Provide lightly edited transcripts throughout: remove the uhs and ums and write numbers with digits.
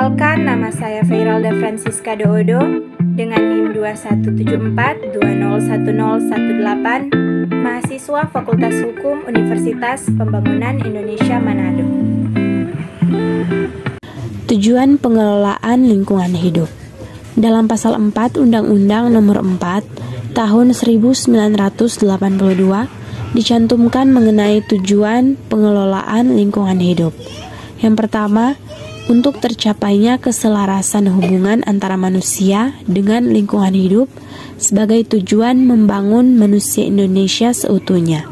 Perkenalkan, nama saya Feiralda Francisca Doodo dengan NIM 2174201018, mahasiswa Fakultas Hukum Universitas Pembangunan Indonesia Manado. Tujuan pengelolaan lingkungan hidup. Dalam pasal 4 Undang-Undang Nomor 4 Tahun 1982 dicantumkan mengenai tujuan pengelolaan lingkungan hidup. Yang pertama, untuk tercapainya keselarasan hubungan antara manusia dengan lingkungan hidup sebagai tujuan membangun manusia Indonesia seutuhnya.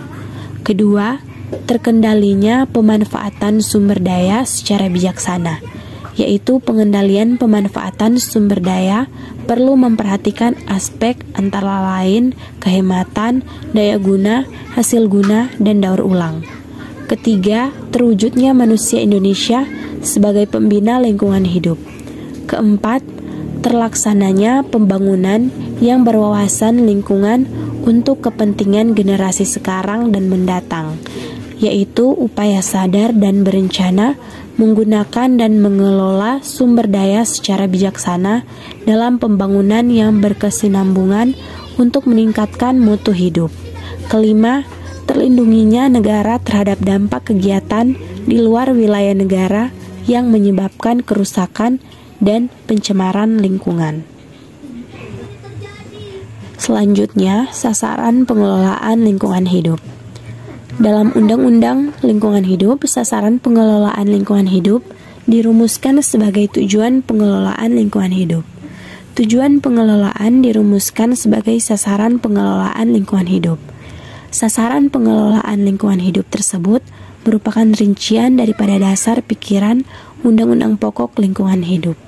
Kedua, terkendalinya pemanfaatan sumber daya secara bijaksana, yaitu pengendalian pemanfaatan sumber daya perlu memperhatikan aspek antara lain kehematan, daya guna, hasil guna, dan daur ulang. Ketiga, terwujudnya manusia Indonesia sebagai pembina lingkungan hidup. Keempat, terlaksananya pembangunan yang berwawasan lingkungan untuk kepentingan generasi sekarang dan mendatang, yaitu upaya sadar dan berencana menggunakan dan mengelola sumber daya secara bijaksana dalam pembangunan yang berkesinambungan untuk meningkatkan mutu hidup. Kelima, terlindunginya negara terhadap dampak kegiatan di luar wilayah negara yang menyebabkan kerusakan dan pencemaran lingkungan. Selanjutnya, sasaran pengelolaan lingkungan hidup. Dalam Undang-Undang Lingkungan Hidup, sasaran pengelolaan lingkungan hidup dirumuskan sebagai tujuan pengelolaan lingkungan hidup. Tujuan pengelolaan dirumuskan sebagai sasaran pengelolaan lingkungan hidup. Sasaran pengelolaan lingkungan hidup tersebut merupakan rincian daripada dasar pikiran Undang-Undang Pokok Lingkungan Hidup.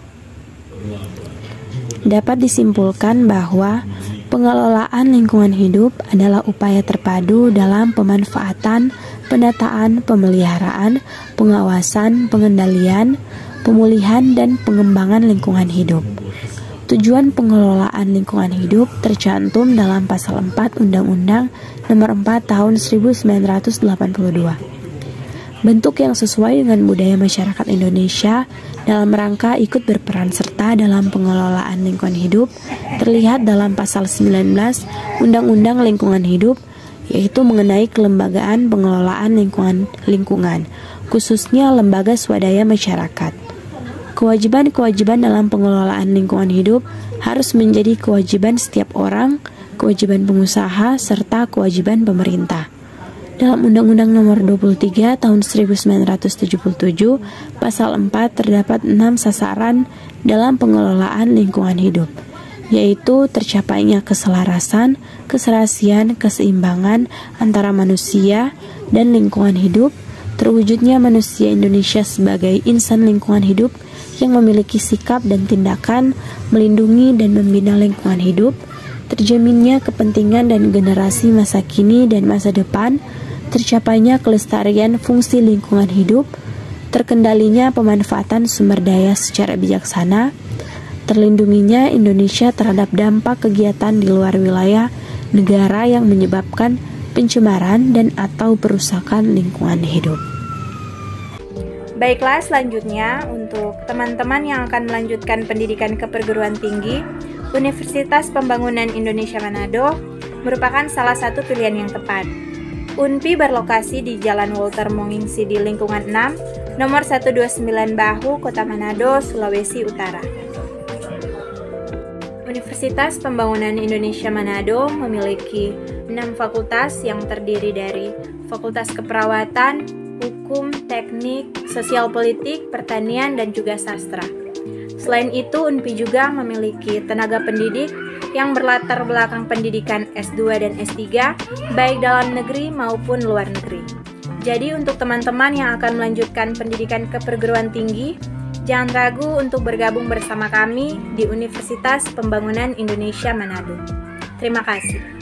Dapat disimpulkan bahwa pengelolaan lingkungan hidup adalah upaya terpadu dalam pemanfaatan, penataan, pemeliharaan, pengawasan, pengendalian, pemulihan, dan pengembangan lingkungan hidup. Tujuan pengelolaan lingkungan hidup tercantum dalam pasal 4 Undang-Undang Nomor 4 Tahun 1982. Bentuk yang sesuai dengan budaya masyarakat Indonesia dalam rangka ikut berperan serta dalam pengelolaan lingkungan hidup terlihat dalam pasal 19 Undang-Undang Lingkungan Hidup, yaitu mengenai kelembagaan pengelolaan lingkungan, khususnya lembaga swadaya masyarakat. Kewajiban-kewajiban dalam pengelolaan lingkungan hidup harus menjadi kewajiban setiap orang, kewajiban pengusaha, serta kewajiban pemerintah. Dalam Undang-Undang Nomor 23 Tahun 1977, Pasal 4 terdapat 6 sasaran dalam pengelolaan lingkungan hidup, yaitu tercapainya keselarasan, keserasian, keseimbangan antara manusia dan lingkungan hidup, terwujudnya manusia Indonesia sebagai insan lingkungan hidup yang memiliki sikap dan tindakan melindungi dan membina lingkungan hidup, terjaminnya kepentingan dan generasi masa kini dan masa depan, tercapainya kelestarian fungsi lingkungan hidup, terkendalinya pemanfaatan sumber daya secara bijaksana, terlindunginya Indonesia terhadap dampak kegiatan di luar wilayah negara yang menyebabkan pencemaran dan atau perusakan lingkungan hidup. Baiklah, selanjutnya untuk teman-teman yang akan melanjutkan pendidikan ke perguruan tinggi, Universitas Pembangunan Indonesia Manado merupakan salah satu pilihan yang tepat. UNPI berlokasi di Jalan Walter Monginsidi Lingkungan 6, nomor 129 Bahu, Kota Manado, Sulawesi Utara. Universitas Pembangunan Indonesia Manado memiliki 6 fakultas yang terdiri dari Fakultas Keperawatan, Hukum, Teknik, Sosial Politik, Pertanian, dan juga Sastra. Selain itu, UNPI juga memiliki tenaga pendidik yang berlatar belakang pendidikan S2 dan S3, baik dalam negeri maupun luar negeri. Jadi untuk teman-teman yang akan melanjutkan pendidikan ke perguruan tinggi, jangan ragu untuk bergabung bersama kami di Universitas Pembangunan Indonesia Manado. Terima kasih.